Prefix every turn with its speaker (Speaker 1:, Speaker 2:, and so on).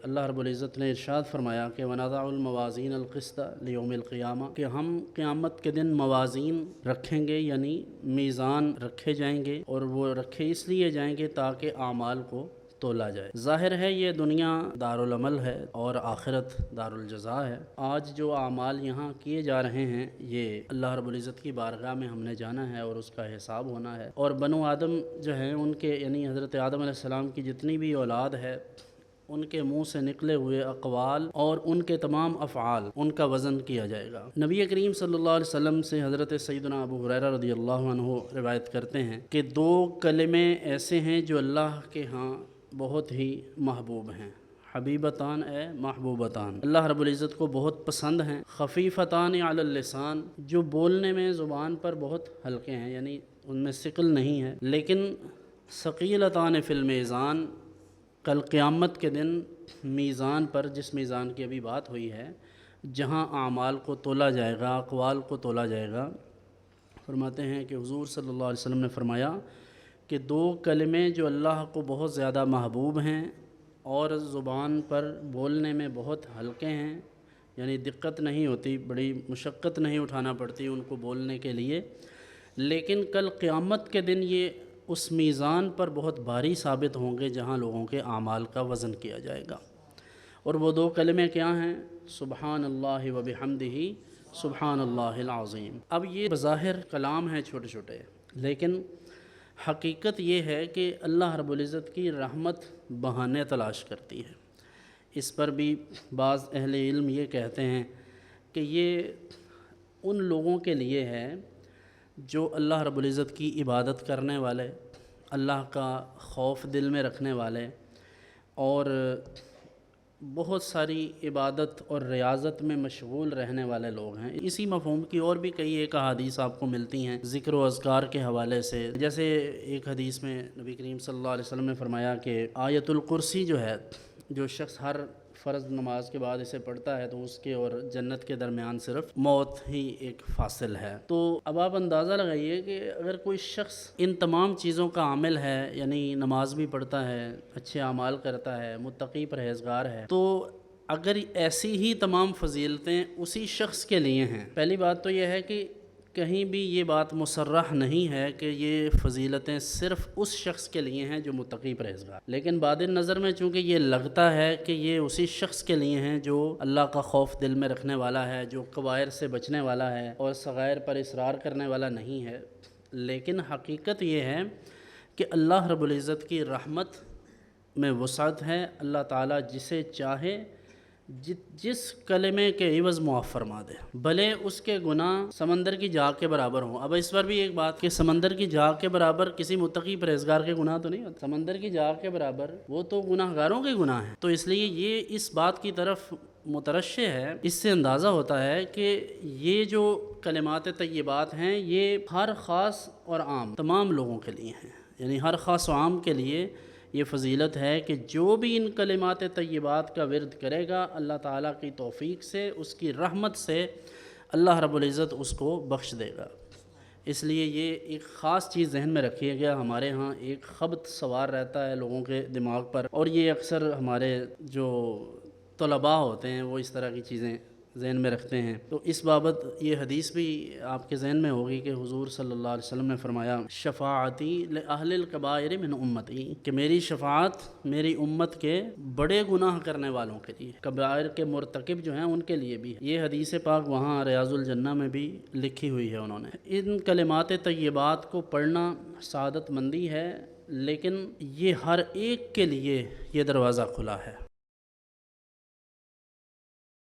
Speaker 1: اللہ رب العزت نے ارشاد فرمایا کہ وَنَضَعُ الْمَوَازِينَ الْقِسْطَ لِيَوْمِ الْقِيَامَةِ، کہ ہم قیامت کے دن موازین رکھیں گے، یعنی میزان رکھے جائیں گے، اور وہ رکھے اس لیے جائیں گے تاکہ اعمال کو تولا جائے۔ ظاہر ہے یہ دنیا دارالعمل ہے اور آخرت دارالجزا ہے۔ آج جو اعمال یہاں کیے جا رہے ہیں یہ اللہ رب العزت کی بارگاہ میں ہم نے جانا ہے اور اس کا حساب ہونا ہے، اور بنو آدم جو ہیں ان کے یعنی حضرت آدم علیہ السلام کی جتنی بھی اولاد ہے ان کے منہ سے نکلے ہوئے اقوال اور ان کے تمام افعال ان کا وزن کیا جائے گا۔ نبی کریم صلی اللہ علیہ وسلم سے حضرت سیدنا ابو ہریرہ رضی اللہ عنہ روایت کرتے ہیں کہ دو کلمے ایسے ہیں جو اللہ کے ہاں بہت ہی محبوب ہیں، حبیبتان اے محبوبتان، اللہ رب العزت کو بہت پسند ہیں، خفیفتان علی اللسان، جو بولنے میں زبان پر بہت ہلکے ہیں، یعنی ان میں ثقل نہیں ہے، لیکن ثقیلتان فی المیزان، کل قیامت کے دن میزان پر، جس میزان کی ابھی بات ہوئی ہے، جہاں اعمال کو تولا جائے گا، اقوال کو تولا جائے گا، فرماتے ہیں کہ حضور صلی اللہ علیہ وسلم نے فرمایا کہ دو کلمے جو اللہ کو بہت زیادہ محبوب ہیں اور زبان پر بولنے میں بہت ہلکے ہیں، یعنی دقت نہیں ہوتی، بڑی مشقت نہیں اٹھانا پڑتی ان کو بولنے کے لیے، لیکن کل قیامت کے دن یہ اس میزان پر بہت بھاری ثابت ہوں گے جہاں لوگوں کے اعمال کا وزن کیا جائے گا۔ اور وہ دو کلمے کیا ہیں؟ سبحان اللہ و بحمدہ، سبحان اللہ العظیم۔ اب یہ بظاہر کلام ہیں چھوٹے چھوٹے، لیکن حقیقت یہ ہے کہ اللہ رب العزت کی رحمت بہانے تلاش کرتی ہے۔ اس پر بھی بعض اہل علم یہ کہتے ہیں کہ یہ ان لوگوں کے لیے ہے جو اللہ رب العزت کی عبادت کرنے والے، اللہ کا خوف دل میں رکھنے والے، اور بہت ساری عبادت اور ریاضت میں مشغول رہنے والے لوگ ہیں۔ اسی مفہوم کی اور بھی کئی ایک احادیث آپ کو ملتی ہیں ذکر و اذکار کے حوالے سے، جیسے ایک حدیث میں نبی کریم صلی اللہ علیہ وسلم نے فرمایا کہ آیت الکرسی جو ہے، جو شخص ہر فرض نماز کے بعد اسے پڑھتا ہے تو اس کے اور جنت کے درمیان صرف موت ہی ایک فاصل ہے۔ تو اب آپ اندازہ لگائیے کہ اگر کوئی شخص ان تمام چیزوں کا عامل ہے، یعنی نماز بھی پڑھتا ہے، اچھے اعمال کرتا ہے، متقی پرہیزگار ہے، تو اگر ایسی ہی تمام فضیلتیں اسی شخص کے لیے ہیں، پہلی بات تو یہ ہے کہ کہیں بھی یہ بات مصرح نہیں ہے کہ یہ فضیلتیں صرف اس شخص کے لیے ہیں جو متقی پرہیزگار، لیکن بعد نظر میں چونکہ یہ لگتا ہے کہ یہ اسی شخص کے لیے ہیں جو اللہ کا خوف دل میں رکھنے والا ہے، جو کبائر سے بچنے والا ہے اور صغائر پر اصرار کرنے والا نہیں ہے، لیکن حقیقت یہ ہے کہ اللہ رب العزت کی رحمت میں وسعت ہے، اللہ تعالیٰ جسے چاہے جس کلمے کے عوض معاف فرما دے، بھلے اس کے گناہ سمندر کی جھاگ کے برابر ہوں۔ اب اس پر بھی ایک بات کہ سمندر کی جھاگ کے برابر کسی متقی پرہیزگار کے گناہ تو نہیں ہوتے، سمندر کی جھاگ کے برابر وہ تو گناہ گاروں کے گناہ ہیں، تو اس لیے یہ اس بات کی طرف مترشح ہے۔ اس سے اندازہ ہوتا ہے کہ یہ جو کلمات طیبات ہیں یہ ہر خاص اور عام تمام لوگوں کے لیے ہیں، یعنی ہر خاص و عام کے لیے یہ فضیلت ہے کہ جو بھی ان کلمات طیبات کا ورد کرے گا، اللہ تعالیٰ کی توفیق سے، اس کی رحمت سے اللہ رب العزت اس کو بخش دے گا۔ اس لیے یہ ایک خاص چیز ذہن میں رکھیے گا۔ ہمارے ہاں ایک خبط سوار رہتا ہے لوگوں کے دماغ پر، اور یہ اکثر ہمارے جو طلباء ہوتے ہیں وہ اس طرح کی چیزیں ذہن میں رکھتے ہیں۔ تو اس بابت یہ حدیث بھی آپ کے ذہن میں ہوگی کہ حضور صلی اللہ علیہ وسلم نے فرمایا شفاعتی لأہل الکبائر من امتی، کہ میری شفاعت میری امت کے بڑے گناہ کرنے والوں کے لیے، کبائر کے مرتکب جو ہیں ان کے لیے بھی ہے۔ یہ حدیث پاک وہاں ریاض الجنہ میں بھی لکھی ہوئی ہے انہوں نے۔ ان کلمات طیبات کو پڑھنا سعادت مندی ہے، لیکن یہ ہر ایک کے لیے یہ دروازہ کھلا ہے۔